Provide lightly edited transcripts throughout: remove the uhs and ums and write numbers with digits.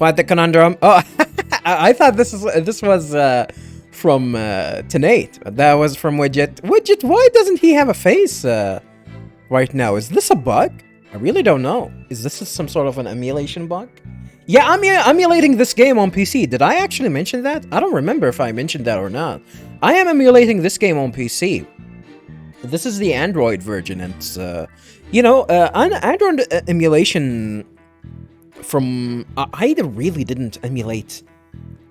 Quite the conundrum. Oh, I thought this was from Tonight. That was from Widget. Widget, why doesn't he have a face right now? Is this a bug? I really don't know. Is this some sort of an emulation bug? Yeah, I'm emulating this game on PC. Did I actually mention that? I don't remember if I mentioned that or not. I am emulating this game on PC. This is the Android version, and it's, an Android emulation from... I really didn't emulate...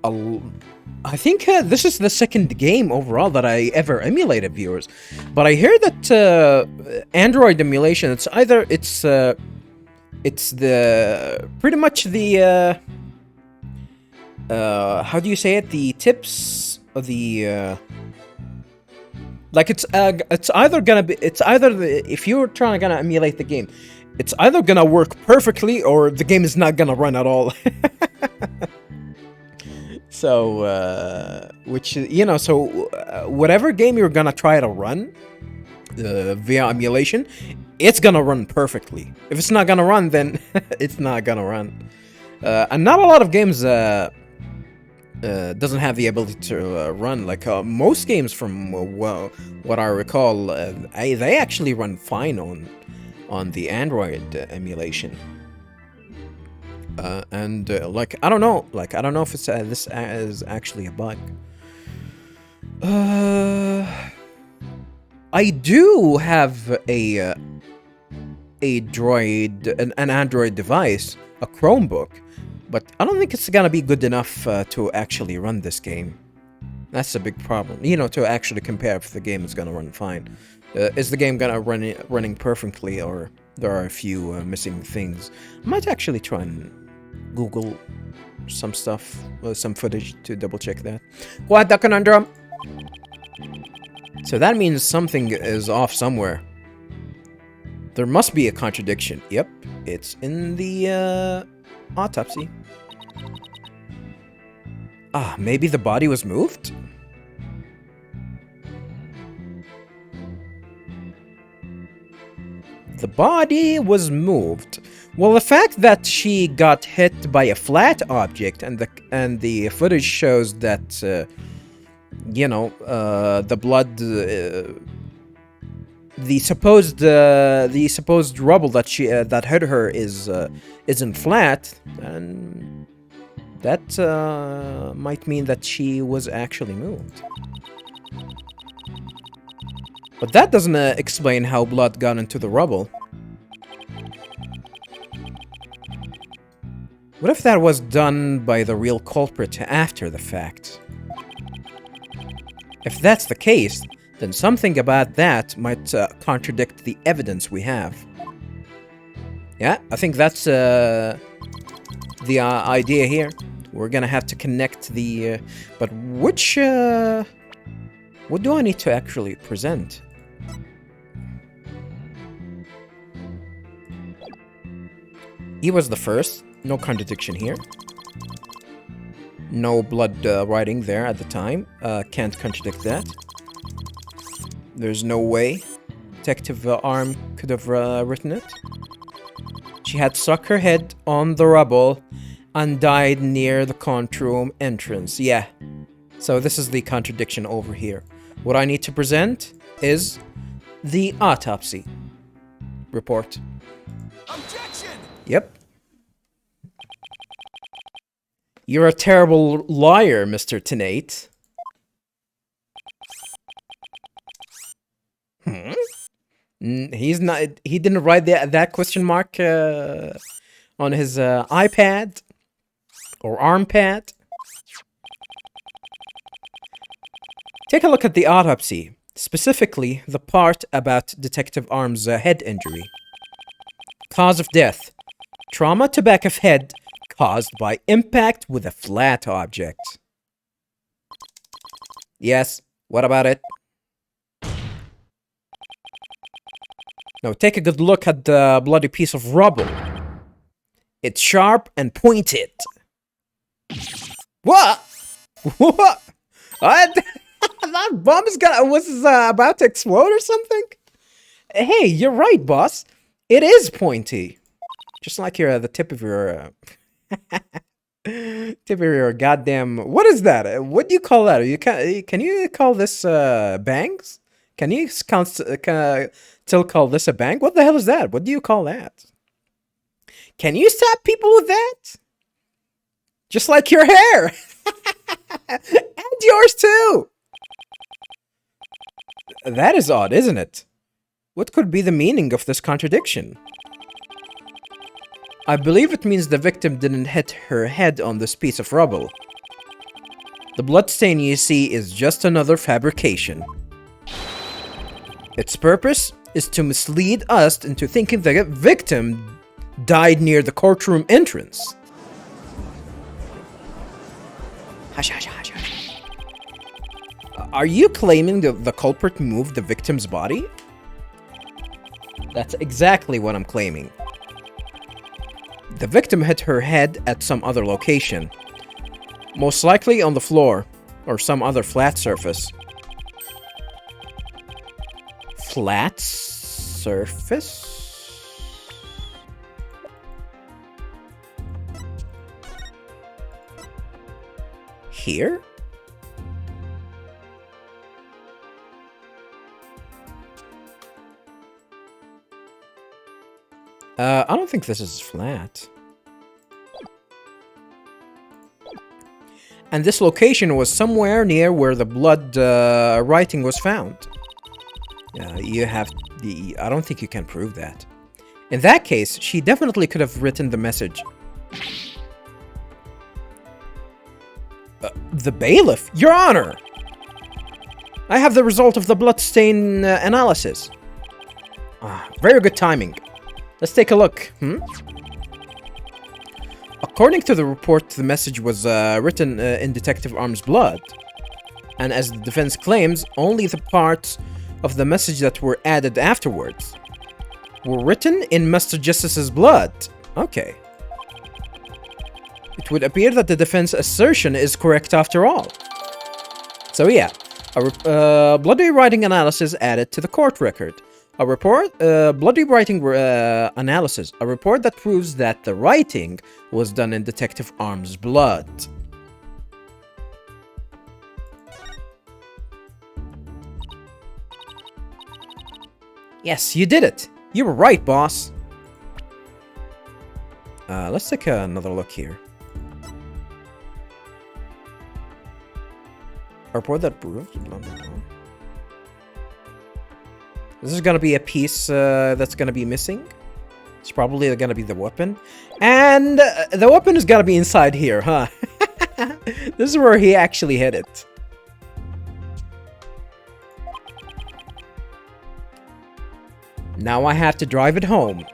I think this is the second game overall that I ever emulated, viewers. But I hear that Android emulation, it's the... pretty much the... how do you say it? The tips of the... like it's either gonna be if you're gonna emulate the game, it's either gonna work perfectly or the game is not gonna run at all. So whatever game you're gonna try to run via emulation, it's gonna run perfectly. If it's not gonna run, then it's not gonna run. And not a lot of games doesn't have the ability to run. Like most games, from what I recall, they actually run fine on the Android emulation. Like I don't know if it's this is actually a bug. I do have an Android device, a Chromebook. But I don't think it's gonna be good enough to actually run this game. That's a big problem. To actually compare if the game is gonna run fine. Is the game gonna running perfectly, or there are a few missing things? I might actually try and Google some stuff, some footage to double check that. What the conundrum? So that means something is off somewhere. There must be a contradiction. Yep, it's in the autopsy. Maybe the body was moved? The body was moved. Well, the fact that she got hit by a flat object and the footage shows that the blood, the supposed rubble that that hit her isn't flat, and that might mean that she was actually moved. But that doesn't explain how blood got into the rubble. What if that was done by the real culprit after the fact? If that's the case, then something about that might contradict the evidence we have. Yeah, I think that's the idea here. We're gonna have to connect the... but which... what do I need to actually present? He was the first. No contradiction here. No blood writing there at the time. Can't contradict that. There's no way Detective Arm could have written it. She had struck her head on the rubble and died near the room entrance. Yeah. So this is the contradiction over here. What I need to present is the autopsy report. Objection! Yep. You're a terrible liar, Mr. Tonight. He's not. He didn't write that question mark on his iPad or arm pad. Take a look at the autopsy, specifically the part about Detective Arm's head injury. Cause of death: trauma to back of head caused by impact with a flat object. Yes. What about it? Now take a good look at the bloody piece of rubble. It's sharp and pointed. What? What? That bomb was about to explode or something? Hey, you're right, boss. It is pointy. Just like the tip of your... Tip of your goddamn. What is that? What do you call that? Can you call this bangs? Can you still call this a bang? What the hell is that? What do you call that? Can you stab people with that? Just like your hair, and yours too. That is odd, isn't it? What could be the meaning of this contradiction? I believe it means the victim didn't hit her head on this piece of rubble. The bloodstain you see is just another fabrication. Its purpose is to mislead us into thinking the victim died near the courtroom entrance. Hush, hush, hush, hush. Are you claiming the culprit moved the victim's body? That's exactly what I'm claiming. The victim hit her head at some other location. Most likely on the floor, or some other flat surface. Flat surface? Here? I don't think this is flat. And this location was somewhere near where the blood writing was found. You have the... I don't think you can prove that. In that case, she definitely could have written the message. The bailiff? Your Honor! I have the result of the bloodstain analysis. Very good timing. Let's take a look. According to the report, the message was written in Detective Arm's blood. And as the defense claims, only the parts of the message that were added afterwards were written in Mr. Justice's blood. Okay. It would appear that the defense assertion is correct after all. So yeah, a bloody writing analysis added to the court record. A report, bloody writing analysis, a report that proves that the writing was done in Detective Arm's blood. Yes, you did it. You were right, boss. Let's take another look here. A report that proves... This is gonna be a piece that's gonna be missing. It's probably gonna be the weapon. And the weapon is gonna be inside here, huh? This is where he actually hid it. Now I have to drive it home.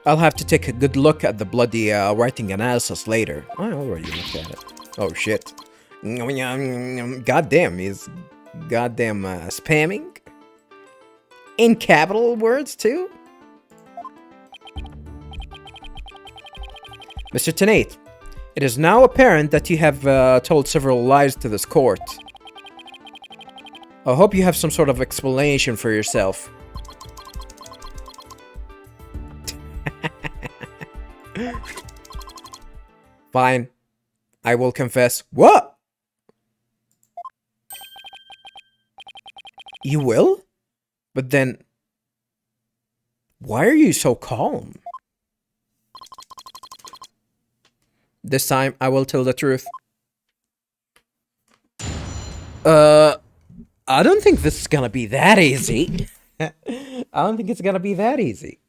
I'll have to take a good look at the bloody writing analysis later. I already looked at it. Oh shit. Goddamn, he's goddamn spamming. In capital words too? Mr. Tenate, it is now apparent that you have told several lies to this court. I hope you have some sort of explanation for yourself. Fine. I will confess. What? You will? But then... why are you so calm? This time, I will tell the truth. I don't think this is gonna be that easy. I don't think it's gonna be that easy.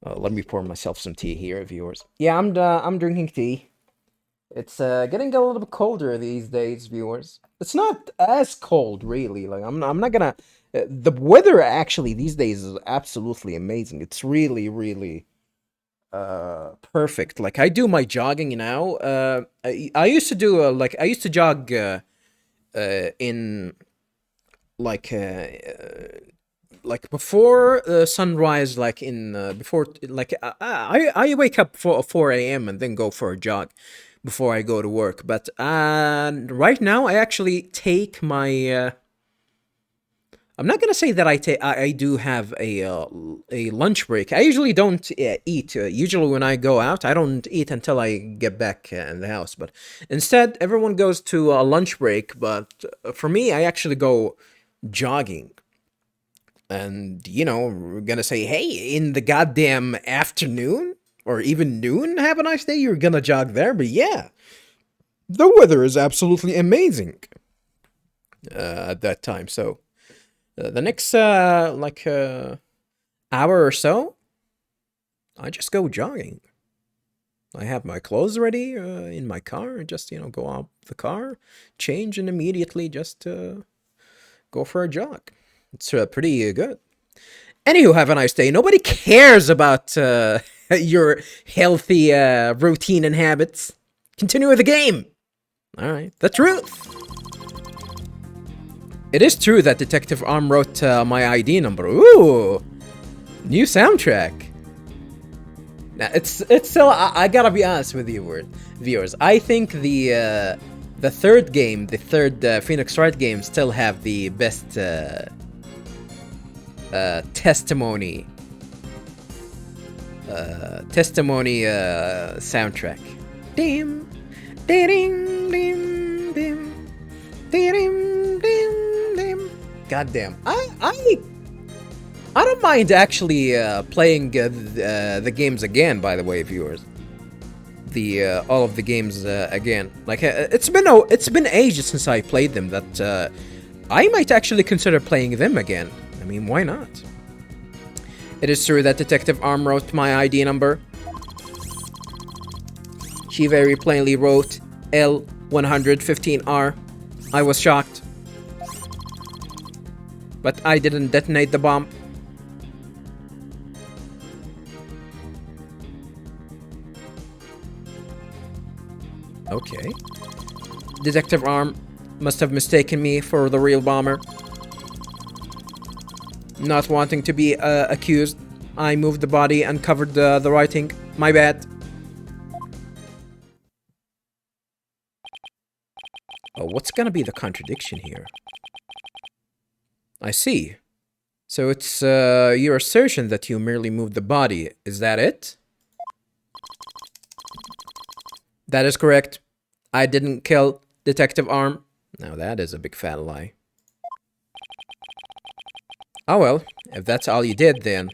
Let me pour myself some tea here, viewers. Yeah, I'm drinking tea. It's getting a little bit colder these days, viewers. It's not as cold, really. Like I'm not gonna. The weather actually these days is absolutely amazing. It's really, really perfect. Like I do my jogging now. I used to do I used to jog in like before sunrise, like in before like I wake up for 4 a.m. and then go for a jog before I go to work. But right now I actually take my I'm not gonna say that I do have a lunch break. I usually don't eat. Usually when I go out, I don't eat until I get back in the house. But instead, everyone goes to a lunch break. But for me, I actually go jogging. And we're gonna say, hey, in the goddamn afternoon or even noon, have a nice day. You're gonna jog there, but yeah, the weather is absolutely amazing at that time. So. The next, hour or so, I just go jogging. I have my clothes ready in my car, and just, go out the car, change, and immediately just go for a jog. It's pretty good. Anywho, have a nice day. Nobody cares about your healthy routine and habits. Continue with the game. All right, the truth. It is true that Detective Arm wrote my ID number. Ooh, new soundtrack. Now it's still. I gotta be honest with you, viewers. I think the third game, the third Phoenix Wright game, still have the best testimony soundtrack. Dim, ding, dim, dim, dim, dim. Goddamn, I don't mind actually playing the games again. By the way, viewers, all of the games again. Like it's been ages since I played them. That I might actually consider playing them again. I mean, why not? It is true that Detective Arm wrote my ID number. She very plainly wrote L115R. I was shocked. But I didn't detonate the bomb. Okay. Detective Arm must have mistaken me for the real bomber. Not wanting to be accused, I moved the body and covered the writing. My bad. Oh, what's gonna be the contradiction here? I see. So it's your assertion that you merely moved the body. Is that it? That is correct. I didn't kill Detective Arm. Now that is a big fat lie. Oh well, if that's all you did, then...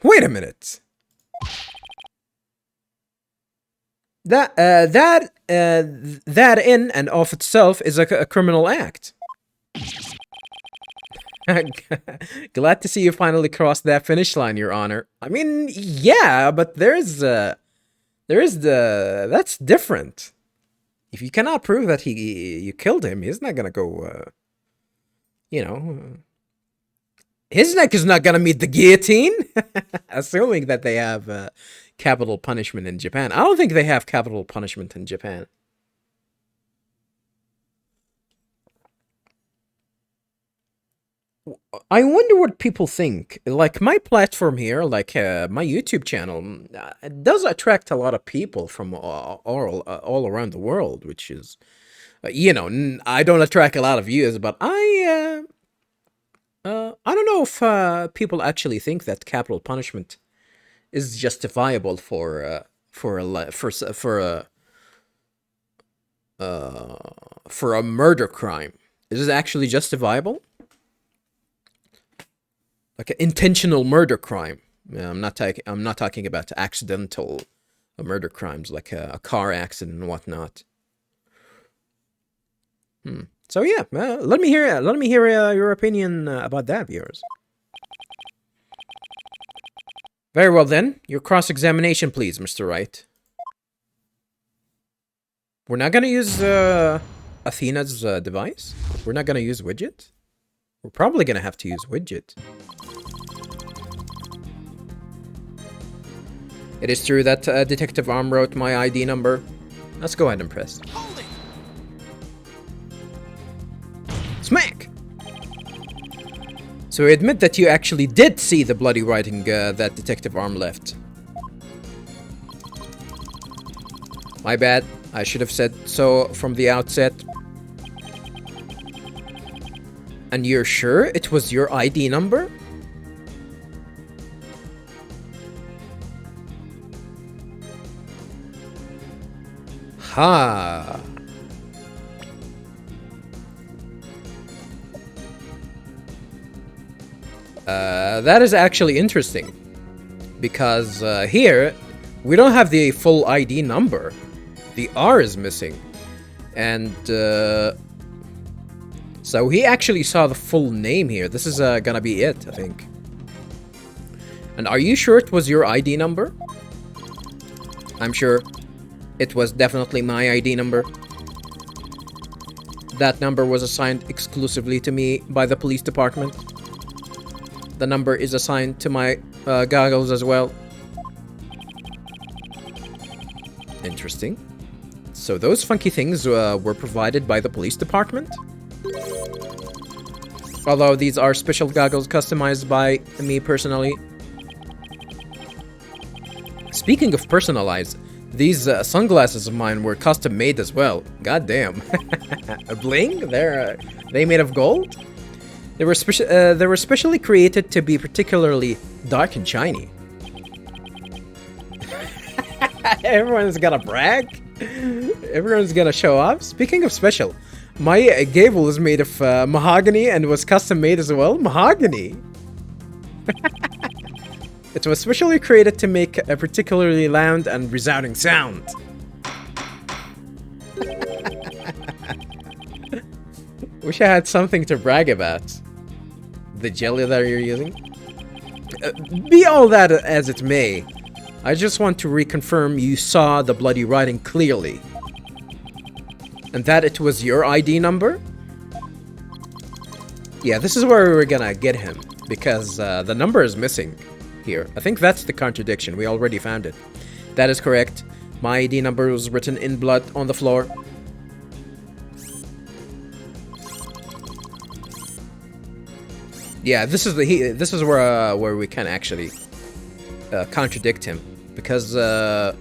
Wait a minute! That in and of itself is a criminal act. Glad to see you finally crossed that finish line, Your Honor. I mean, yeah, but that's different. If you cannot prove that you killed him, he's not gonna go, his neck is not gonna meet the guillotine. Assuming that they have capital punishment in Japan. I don't think they have capital punishment in Japan. I wonder what people think. Like, my platform here, like my YouTube channel, it does attract a lot of people from all around the world, which is, I don't attract a lot of views, but I don't know if people actually think that capital punishment is justifiable for a murder crime. Is it actually justifiable? Like an intentional murder crime. I'm not talking about accidental murder crimes, like a car accident and whatnot. So yeah, let me hear your opinion about that, viewers. Very well then, your cross-examination, please, Mr. Wright. We're not gonna use Athena's device. We're not gonna use widget. We're probably gonna have to use widget. It is true that Detective Arm wrote my ID number. Let's go ahead and press. Hold it. Smack! So admit that you actually did see the bloody writing that Detective Arm left. My bad. I should have said so from the outset. And you're sure it was your ID number? Ha. That is actually interesting. Because here, we don't have the full ID number. The R is missing. And so he actually saw the full name here. This is gonna be it, I think. And are you sure it was your ID number? I'm sure. It was definitely my ID number. That number was assigned exclusively to me by the police department. The number is assigned to my goggles as well. Interesting. So those funky things were provided by the police department? Although these are special goggles customized by me personally. Speaking of personalized, these sunglasses of mine were custom made as well. God damn. A bling? They made of gold? They were specially created to be particularly dark and shiny. Everyone's gonna brag. Everyone's gonna show off. Speaking of special, my gable is made of mahogany and was custom made as well. Mahogany. It was specially created to make a particularly loud and resounding sound. Wish I had something to brag about. The jelly that you're using? Be all that as it may, I just want to reconfirm you saw the bloody writing clearly. And that it was your ID number? Yeah, this is where we were gonna get him, because the number is missing here. I think that's the contradiction. We already found it. That is correct. My ID number was written in blood on the floor. Yeah, this is where we can actually contradict him, because there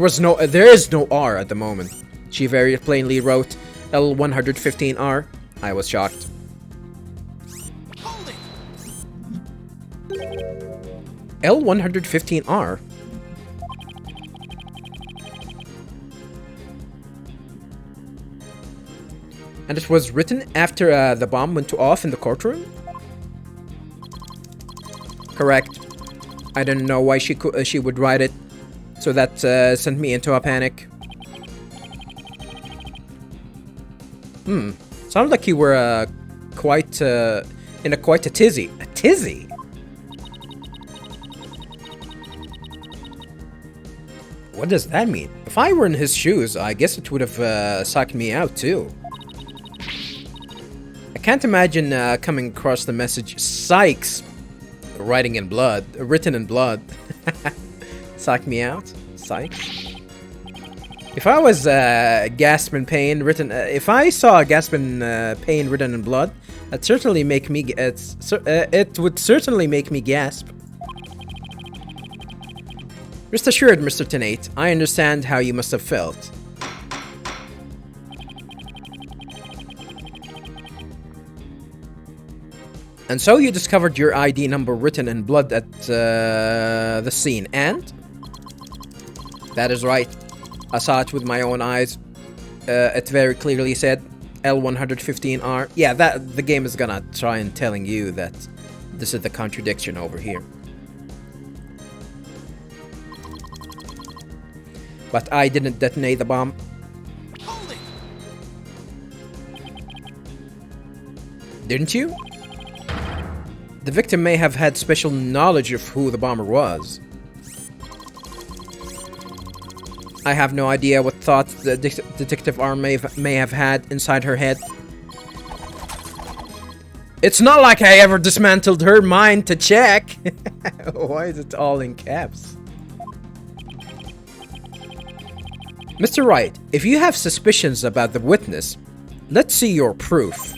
is no R at the moment. She very plainly wrote L115R. I was shocked. L115R? And it was written after the bomb went off in the courtroom? Correct. I didn't know why she would write it, so that sent me into a panic. Sounds like you were quite in a tizzy. A tizzy? What does that mean? If I were in his shoes, I guess it would have sucked me out too. I can't imagine coming across the message Cykes written in blood. Suck me out? Cykes? If I was gasp in pain written, if I saw a gasp in pain written in blood, it certainly make me. It would certainly make me gasp. Rest assured, Mr. Tenate, I understand how you must have felt. And so you discovered your ID number written in blood at the scene, and? That is right. I saw it with my own eyes. It very clearly said L115R. Yeah, the game is gonna try and telling you that this is the contradiction over here. But I didn't detonate the bomb. Didn't you? The victim may have had special knowledge of who the bomber was. I have no idea what thoughts the detective arm may have had inside her head. It's not like I ever dismantled her mind to check. Why is it all in caps? Mr. Wright, if you have suspicions about the witness, let's see your proof.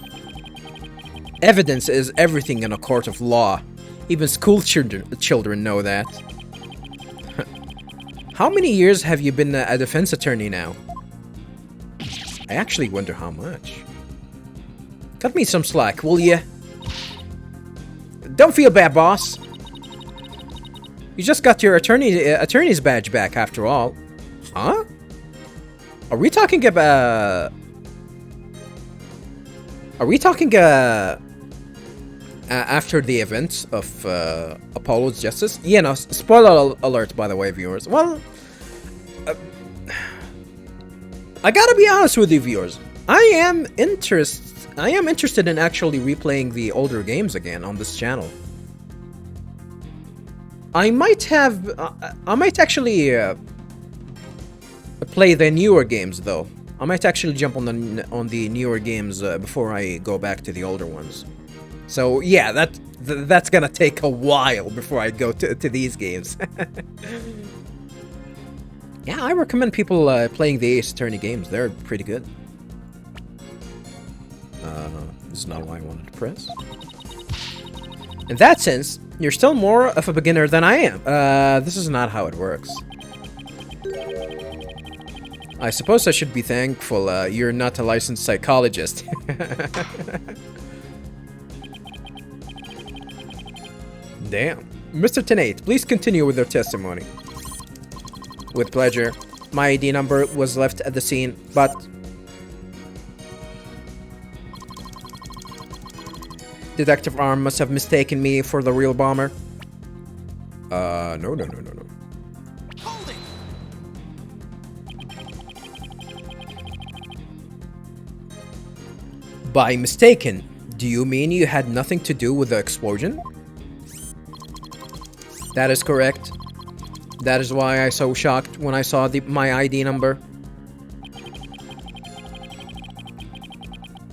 Evidence is everything in a court of law. Even school children know that. How many years have you been a defense attorney now? I actually wonder how much. Cut me some slack, will ya? Don't feel bad, boss. You just got your attorney's badge back after all. Huh? Are we talking about... after the events of Apollo's Justice? Yeah, no, spoiler alert, by the way, viewers. Well, I gotta be honest with you, viewers. I am interested in actually replaying the older games again on this channel. I might actually play the newer games though. I might actually jump on the newer games before I go back to the older ones. So yeah, that's gonna take a while before I go to these games. Yeah, I recommend people playing the Ace Attorney games. They're pretty good. This is not what I wanted to press. In that sense, you're still more of a beginner than I am. This is not how it works. I suppose I should be thankful you're not a licensed psychologist. Damn. Mr. Tenate, please continue with your testimony. With pleasure. My ID number was left at the scene, but... Detective Arm must have mistaken me for the real bomber. No. Hold it. By mistaken, do you mean you had nothing to do with the explosion? That is correct. That is why I was so shocked when I saw my ID number.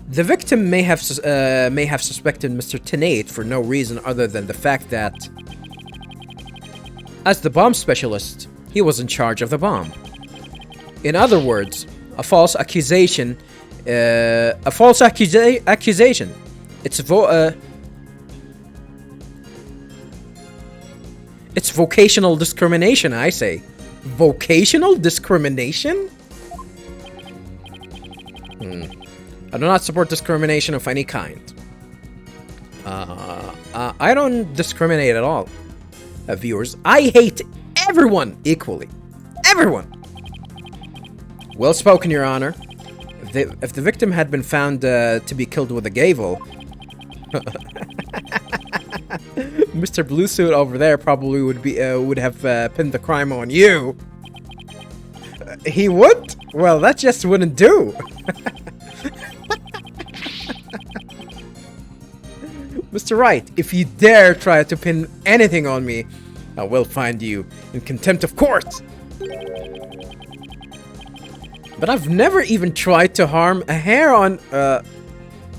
The victim may have suspected Mr. Tenate for no reason other than the fact that, as the bomb specialist, he was in charge of the bomb. In other words, a false accusation. Accusation. It's vocational discrimination, I say. Vocational discrimination? I do not support discrimination of any kind. I don't discriminate at all, viewers. I hate everyone equally. Everyone! Well spoken, Your Honor. If the victim had been found to be killed with a gavel... Mr. Blue Suit over there probably would have pinned the crime on you. He would? Well, that just wouldn't do. Mr. Wright, if you dare try to pin anything on me, I will find you in contempt of court. But I've never even tried to harm a hair on a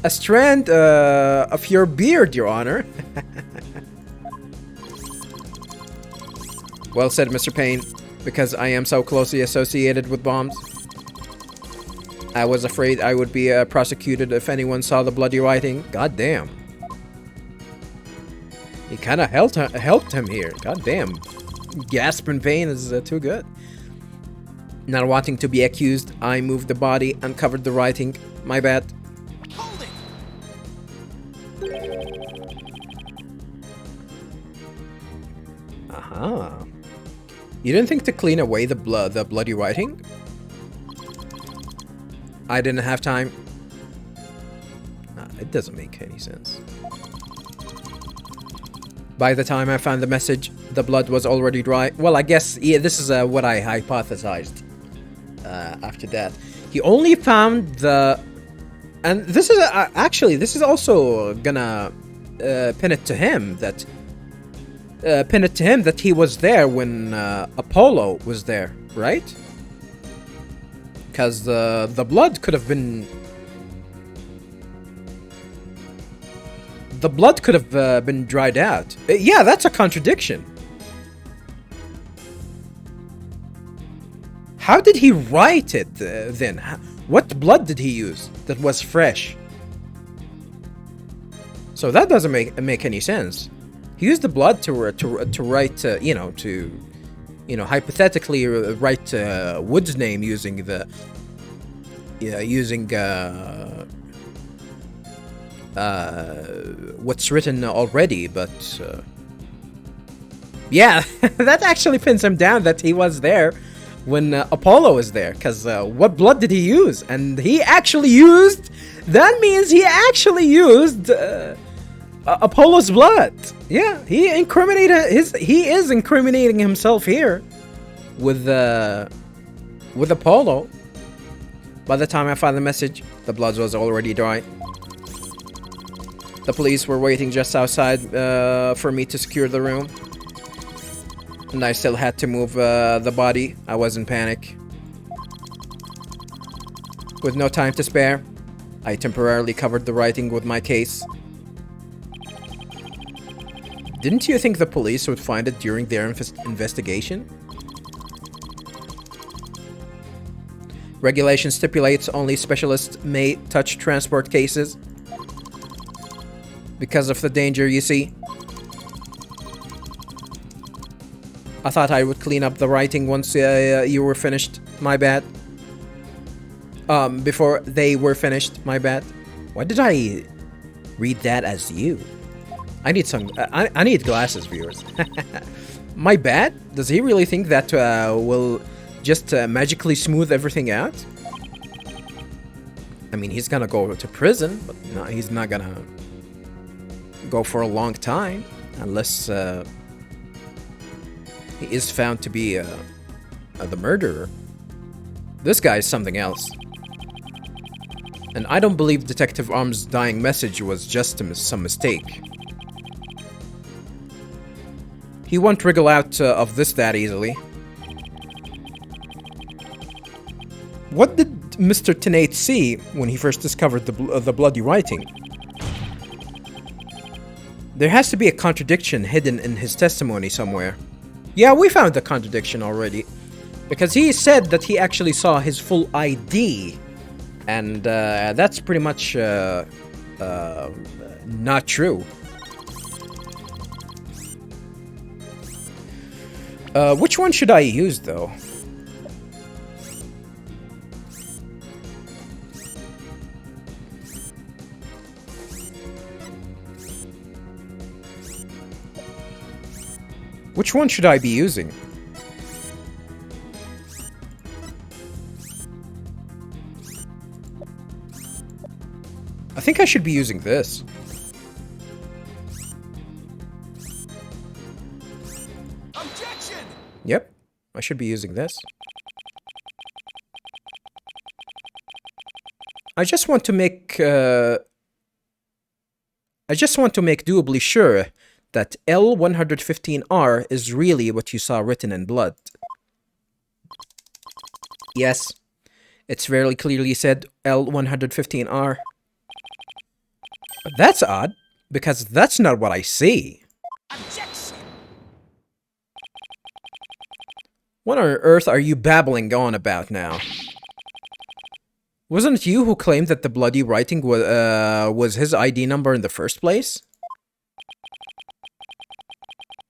strand of your beard, Your Honor. Well said, Mr. Payne. Because I am so closely associated with bombs. I was afraid I would be prosecuted if anyone saw the bloody writing. God damn. He kind of helped him here. God damn. Gasp in pain is too good. Not wanting to be accused, I moved the body, uncovered the writing. My bad. Hold it. Aha. You didn't think to clean away the bloody writing? I didn't have time. It doesn't make any sense. By the time I found the message, the blood was already dry. Well, I guess, yeah, this is what I hypothesized after that. He only found the... And this is, actually, this is also gonna pin it to him that... pin it to him that he was there when Apollo was there, right? Because the blood could have been... The blood could have been dried out. Yeah, that's a contradiction. How did he write it then? What blood did he use that was fresh? So that doesn't make any sense. He used the blood to write, hypothetically write Wood's name using the, what's written already, but yeah, that actually pins him down that he was there when Apollo was there, because what blood did he use? And he actually used, that means he actually used Apollo's blood. Yeah, he is incriminating himself here with Apollo. By the time I found the message, the blood was already dry. The police were waiting just outside for me to secure the room. And I still had to move the body. I was in panic. With no time to spare, I temporarily covered the writing with my case. Didn't you think the police would find it during their investigation? Regulation stipulates only specialists may touch transport cases. Because of the danger, you see. I thought I would clean up the writing once you were finished. My bad. Before they were finished. My bad. Why did I read that as you? I need some... I need glasses, viewers. My bad? Does he really think that will just magically smooth everything out? I mean, he's gonna go to prison, but no, he's not gonna go for a long time. Unless... he is found to be the murderer. This guy is something else. And I don't believe Detective Arm's dying message was just some mistake. He won't wriggle out of this that easily. What did Mr. Tenate see when he first discovered the bloody writing? There has to be a contradiction hidden in his testimony somewhere. Yeah, we found the contradiction already. Because he said that he actually saw his full ID. And that's pretty much not true. Which one should I use, though? Which one should I be using? I think I should be using this. Objection! Yep, I should be using this. I just want to make doubly sure that L115R is really what you saw written in blood. Yes, it's very clearly said L115R. But that's odd, because that's not what I see. Objection! What on earth are you babbling on about now? Wasn't it you who claimed that the bloody writing was his ID number in the first place?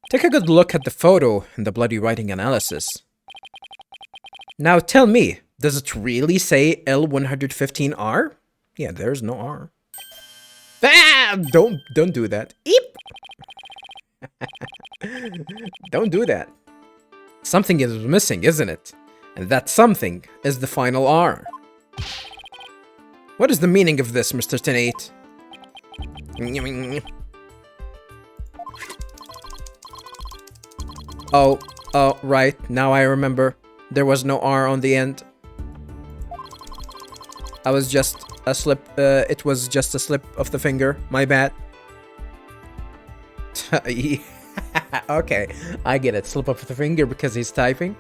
Take a good look at the photo and the bloody writing analysis. Now tell me, does it really say L115R? Yeah, there's no R. Ah, don't do that. Eep! Don't do that. Something is missing, isn't it? And that something is the final R. What is the meaning of this, Mr. Tenate? Oh, right. Now I remember. There was no R on the end. I was just a slip. It was just a slip of the finger. My bad. Okay, I get it. Slip of the finger because he's typing.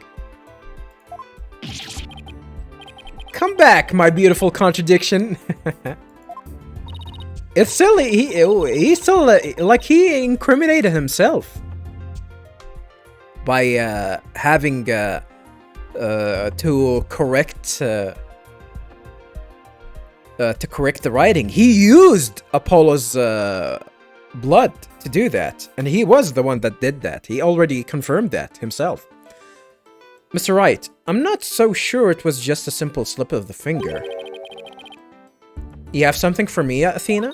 Come back, my beautiful contradiction. It's silly. He still like he incriminated himself by having to correct the writing. He used Apollo's blood to do that, and he was the one that did that. He already confirmed that himself. Mr. Wright, I'm not so sure it was just a simple slip of the finger. You have something for me, Athena?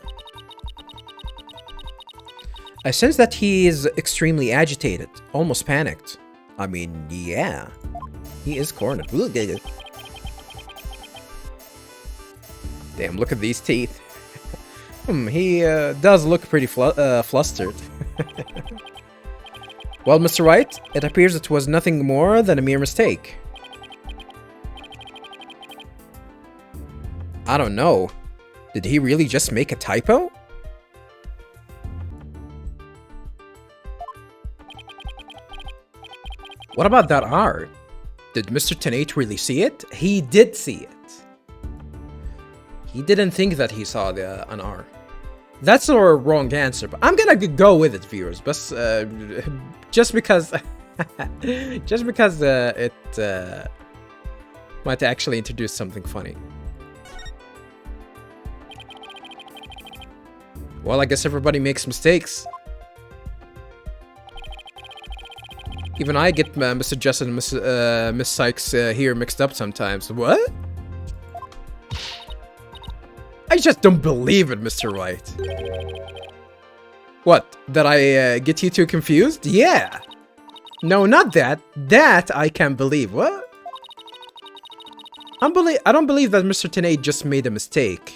I sense that he is extremely agitated, almost panicked. I mean, yeah. He is cornered. Damn, look at these teeth. He does look pretty flustered. Well, Mr. Wright, it appears it was nothing more than a mere mistake. I don't know. Did he really just make a typo? What about that R? Did Mr. Tenate really see it? He did see it. He didn't think that he saw an R. That's a wrong answer, but I'm gonna go with it, viewers. But just because, it might actually introduce something funny. Well, I guess everybody makes mistakes. Even I get Mr. Justice and Miss Cykes here mixed up sometimes. What? I just don't believe it, Mr. Wright. What? That I get you too confused? Yeah. No, not that. That I can't believe. What? I don't believe that Mr. Tenate just made a mistake.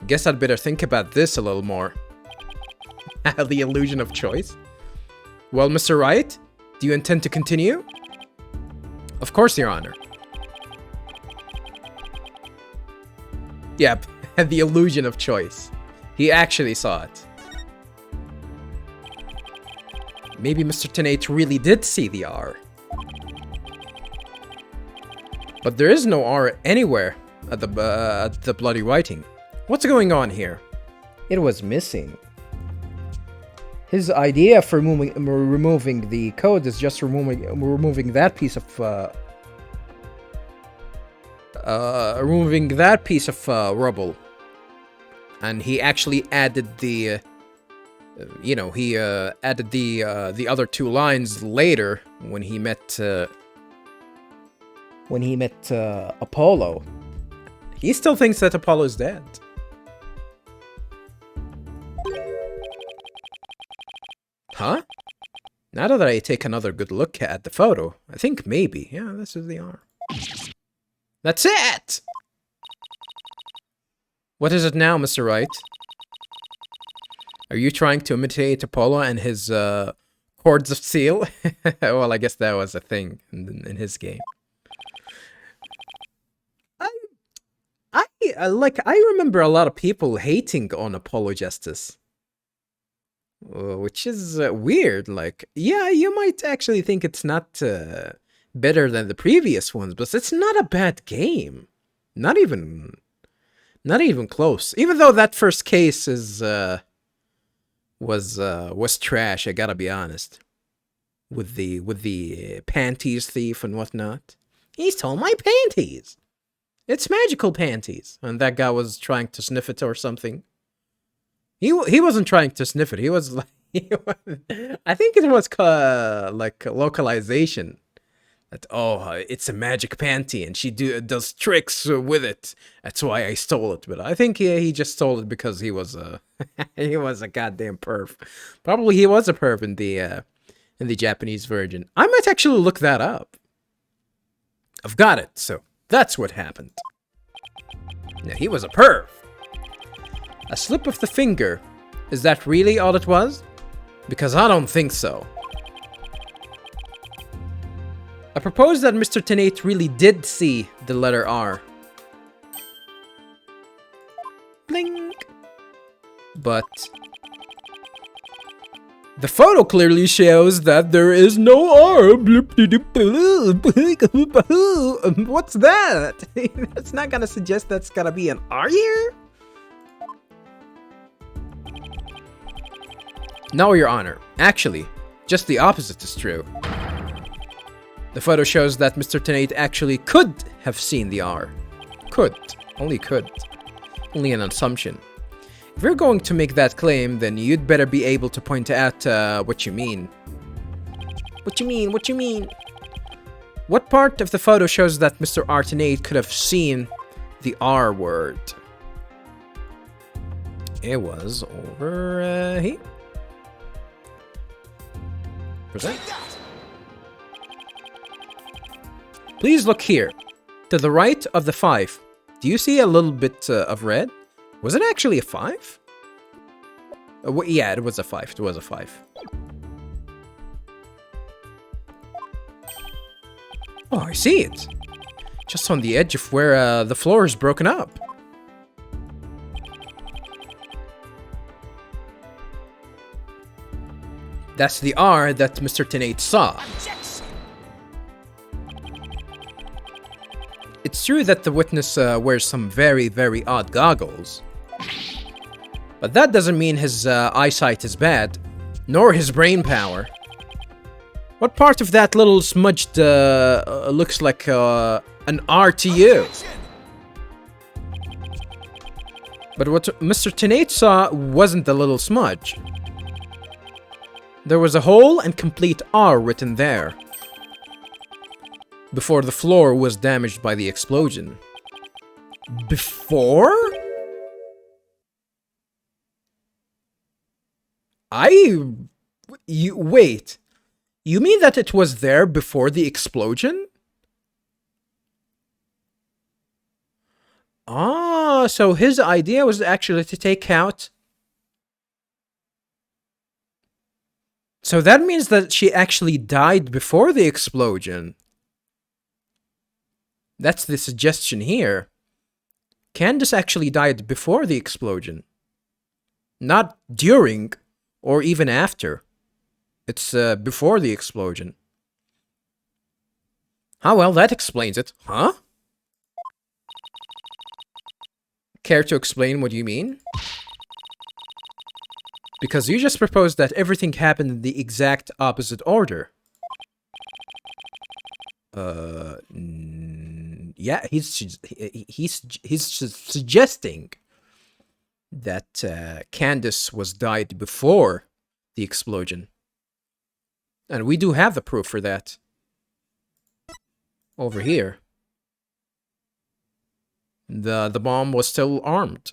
Guess I'd better think about this a little more. The illusion of choice. Well, Mr. Wright, do you intend to continue? Of course, Your Honor. Yep, the illusion of choice. He actually saw it. Maybe Mr. Tenate really did see the R. But there is no R anywhere at the bloody writing. What's going on here? It was missing. His idea for removing the code is just removing that piece of rubble, and he actually added the added the other two lines later when he met Apollo. He still thinks that Apollo is dead. Huh? Now that I take another good look at the photo, I think maybe. Yeah, this is the arm. That's it! What is it now, Mr. Wright? Are you trying to imitate Apollo and his cords of steel? Well, I guess that was a thing in his game. I remember a lot of people hating on Apollo Justice. Which is weird. Like, yeah, you might actually think it's not better than the previous ones, but it's not a bad game. Not even close. Even though that first case was trash, I gotta be honest. With the panties thief and whatnot. He stole my panties. It's magical panties, and that guy was trying to sniff it or something. He wasn't trying to sniff it. He was like, I think it was like localization. That it's a magic panty and she does tricks with it. That's why I stole it. But I think he just stole it because he was a he was a goddamn perv. Probably he was a perv in the Japanese version. I might actually look that up. I've got it. So that's what happened. Now he was a perv. A slip of the finger. Is that really all it was? Because I don't think so. I propose that Mr. Tenate really did see the letter R. Bling. But the photo clearly shows that there is no R. What's that? That's not gonna suggest that's gonna be an R here? No, Your Honor. Actually, just the opposite is true. The photo shows that Mr. Tenate actually could have seen the R. Could. Only could. Only an assumption. If you're going to make that claim, then you'd better be able to point out what you mean. What you mean? What you mean? What part of the photo shows that Mr. Tenate could have seen the R word? It was over here. Present. Take that! Please look here. To the right of the 5. Do you see a little bit of red? Was it actually a 5? Yeah, it was a 5. It was a 5. Oh, I see it. Just on the edge of where the floor is broken up. That's the R that Mr. Tenate saw. Objection! It's true that the witness wears some very, very odd goggles. But that doesn't mean his eyesight is bad, nor his brain power. What part of that little smudged looks like an R to you? Objection! But what Mr. Tenate saw wasn't the little smudge. There was a whole and complete R written there. Before the floor was damaged by the explosion. Before? Wait. You mean that it was there before the explosion? Ah, so his idea was actually to take out... So that means that she actually died before the explosion. That's the suggestion here. Candace actually died before the explosion. Not during or even after. It's before the explosion. Ah, well, that explains it. Huh? Care to explain what you mean? Because you just proposed that everything happened in the exact opposite order. Yeah, he's suggesting that Candace was died before the explosion. And we do have the proof for that. Over here. The bomb was still armed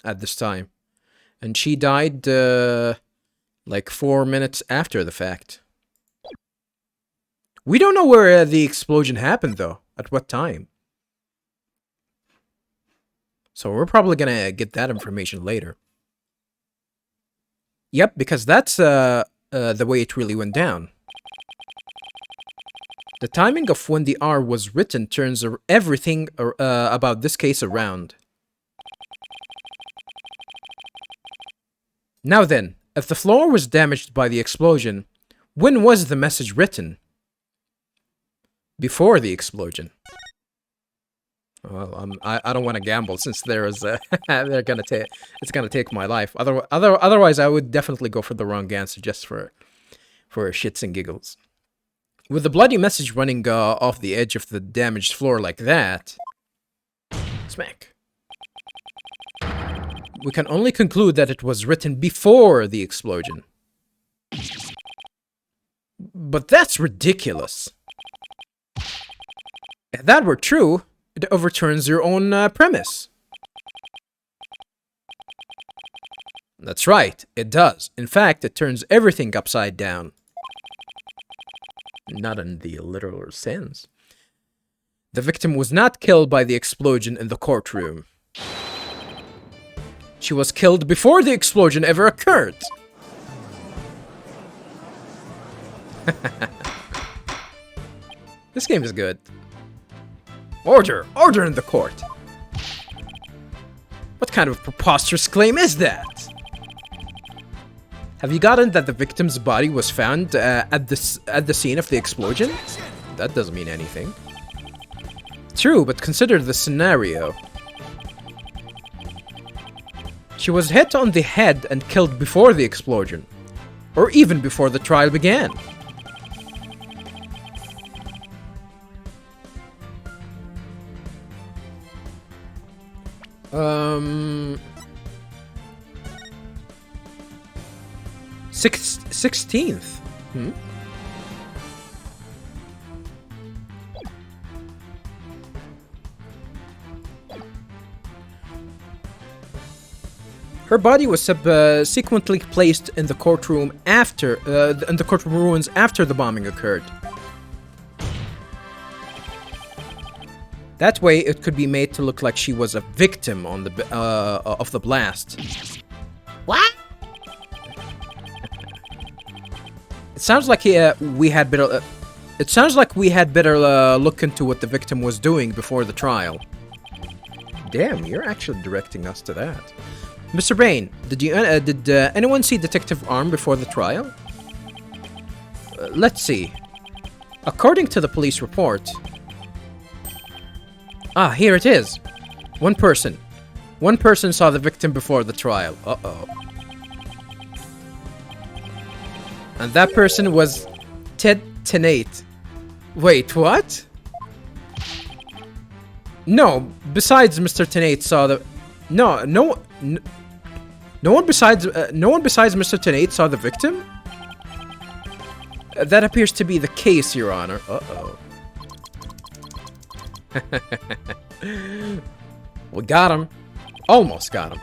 at this time. And she died like 4 minutes after the fact. We don't know where the explosion happened though. At what time. So we're probably gonna get that information later. Yep, because that's the way it really went down. The timing of when the R was written turns everything about this case around. Now then, if the floor was damaged by the explosion, when was the message written? Before the explosion. Well, I don't want to gamble since there is it's gonna take my life. Otherwise, I would definitely go for the wrong answer just for shits and giggles. With the bloody message running off the edge of the damaged floor like that, smack. We can only conclude that it was written before the explosion. But that's ridiculous. If that were true, it overturns your own premise. That's right, it does. In fact, it turns everything upside down. Not in the literal sense. The victim was not killed by the explosion in the courtroom. She was killed before the explosion ever occurred. This game is good. Order! Order in the court! What kind of preposterous claim is that? Have you gotten that the victim's body was found at the scene of the explosion? That doesn't mean anything. True, but consider the scenario. She was hit on the head and killed before the explosion. Or even before the trial began. Six 16th. Her body was subsequently placed in the courtroom after in the courtroom ruins after the bombing occurred. That way, it could be made to look like she was a victim on the of the blast. What? It sounds like we had better. It sounds like we had better look into what the victim was doing before the trial. Damn, you're actually directing us to that. Mr. Bain, did anyone see Detective Arm before the trial? Let's see. According to the police report... Ah, here it is. One person. One person saw the victim before the trial. Uh-oh. And that person was Ted Tenate. Wait, what? No, besides Mr. Tenate saw the... No one besides Mr. Tenate saw the victim? That appears to be the case, Your Honor. Uh-oh. We got him. Almost got him.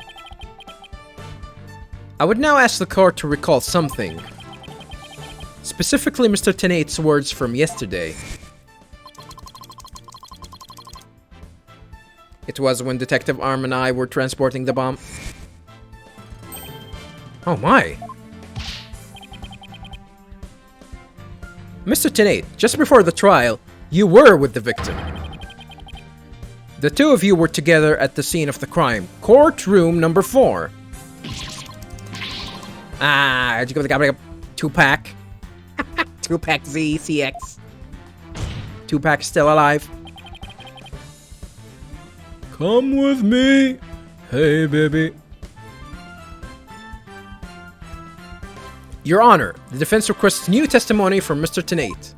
I would now ask the court to recall something. Specifically Mr. Tenate's words from yesterday. It was when Detective Arm and I were transporting the bomb. Oh my. Mr. Tenate, just before the trial, you were with the victim. The two of you were together at the scene of the crime. Courtroom number 4. Ah, did you go with the 2-pack? 2-pack ZCX. 2-pack still alive. Come with me. Hey, baby. Your Honor, the defense requests new testimony from Mr. Tenate.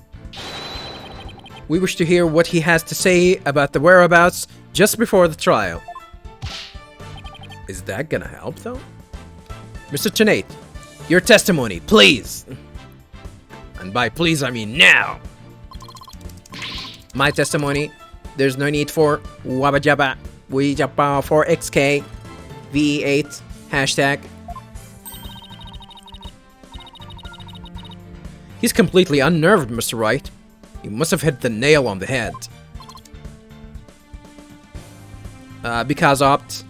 We wish to hear what he has to say about the whereabouts just before the trial. Is that gonna help, though? Mr. Tenate, your testimony, please. And by please, I mean now. My testimony, there's no need for wabba jabba, we jabba for XK, VE8, hashtag. He's completely unnerved, Mr. Wright. You must have hit the nail on the head. Because opt.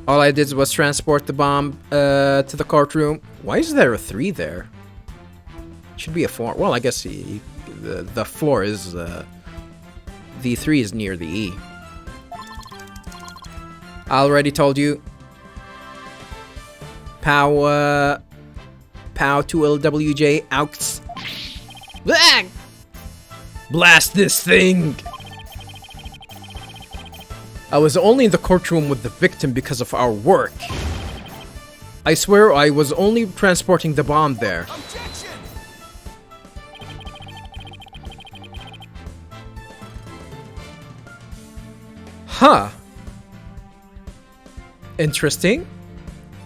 All I did was transport the bomb to the courtroom. Why is there a 3 there? Should be a 4. Well, I guess the floor is... the 3 is near the E. I already told you. Pow 2LWJ outs. Blast this thing! I was only in the courtroom with the victim because of our work. I swear I was only transporting the bomb there. Objection! Huh. Interesting.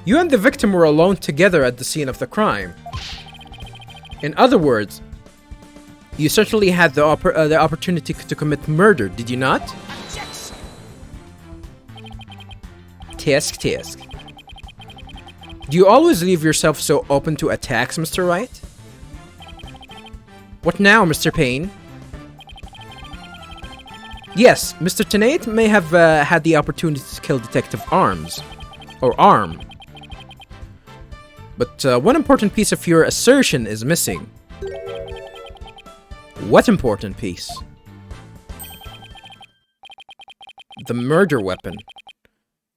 You and the victim were alone together at the scene of the crime. In other words, you certainly had the opportunity to commit murder, did you not? Objection! Tisk. Do you always leave yourself so open to attacks, Mr. Wright? What now, Mr. Payne? Yes, Mr. Tenate may have had the opportunity to kill Detective Arm. But one important piece of your assertion is missing. What important piece? The murder weapon.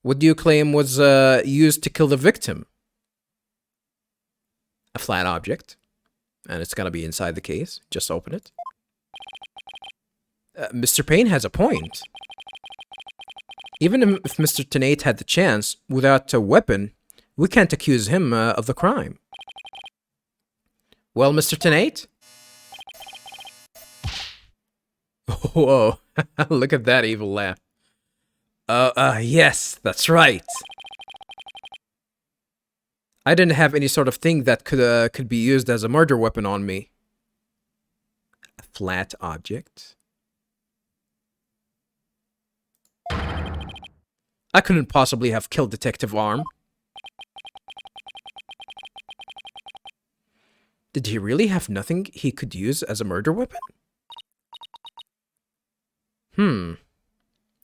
What do you claim was used to kill the victim? A flat object. And it's gonna be inside the case. Just open it. Mr. Payne has a point. Even if Mr. Tenate had the chance, without a weapon, we can't accuse him of the crime. Well, Mr. Tenate? Whoa, look at that evil laugh. Yes, that's right. I didn't have any sort of thing that could be used as a murder weapon on me. A flat object? I couldn't possibly have killed Detective Arm. Did he really have nothing he could use as a murder weapon?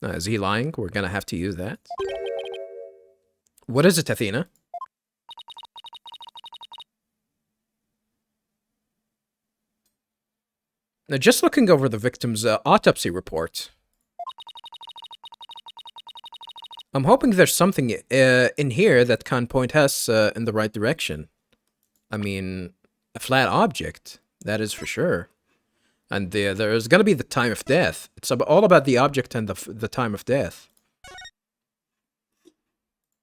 Is he lying? We're gonna have to use that. What is it, Athena? Now, just looking over the victim's autopsy report, I'm hoping there's something in here that can point us in the right direction. I mean, a flat object, that is for sure. And there's gonna be the time of death. It's all about the object and the time of death.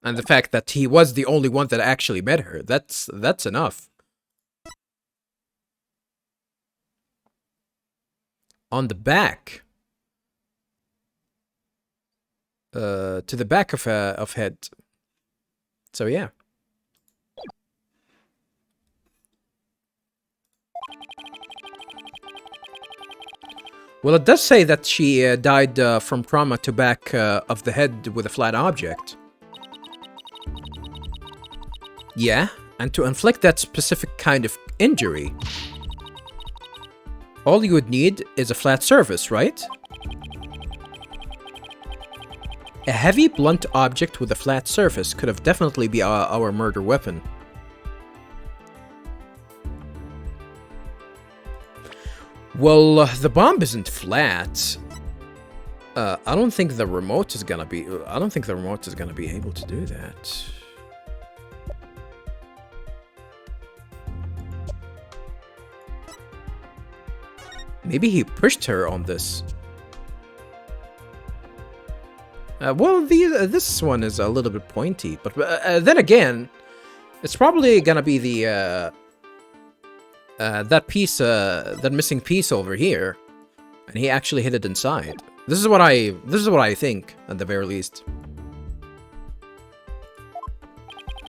And the fact that he was the only one that actually met her. That's enough. On the back. To the back of head. So yeah. Well, it does say that she died from trauma to back of the head with a flat object. Yeah, and to inflict that specific kind of injury, all you would need is a flat surface, right? A heavy, blunt object with a flat surface could have definitely be our murder weapon. Well, the bomb isn't flat. I don't think the remote is gonna be... I don't think the remote is gonna be able to do that. Maybe he pushed her on this. Well, this one is a little bit pointy, but then again, it's probably gonna be the that piece, that missing piece over here, and he actually hid it inside. This is what I think, at the very least.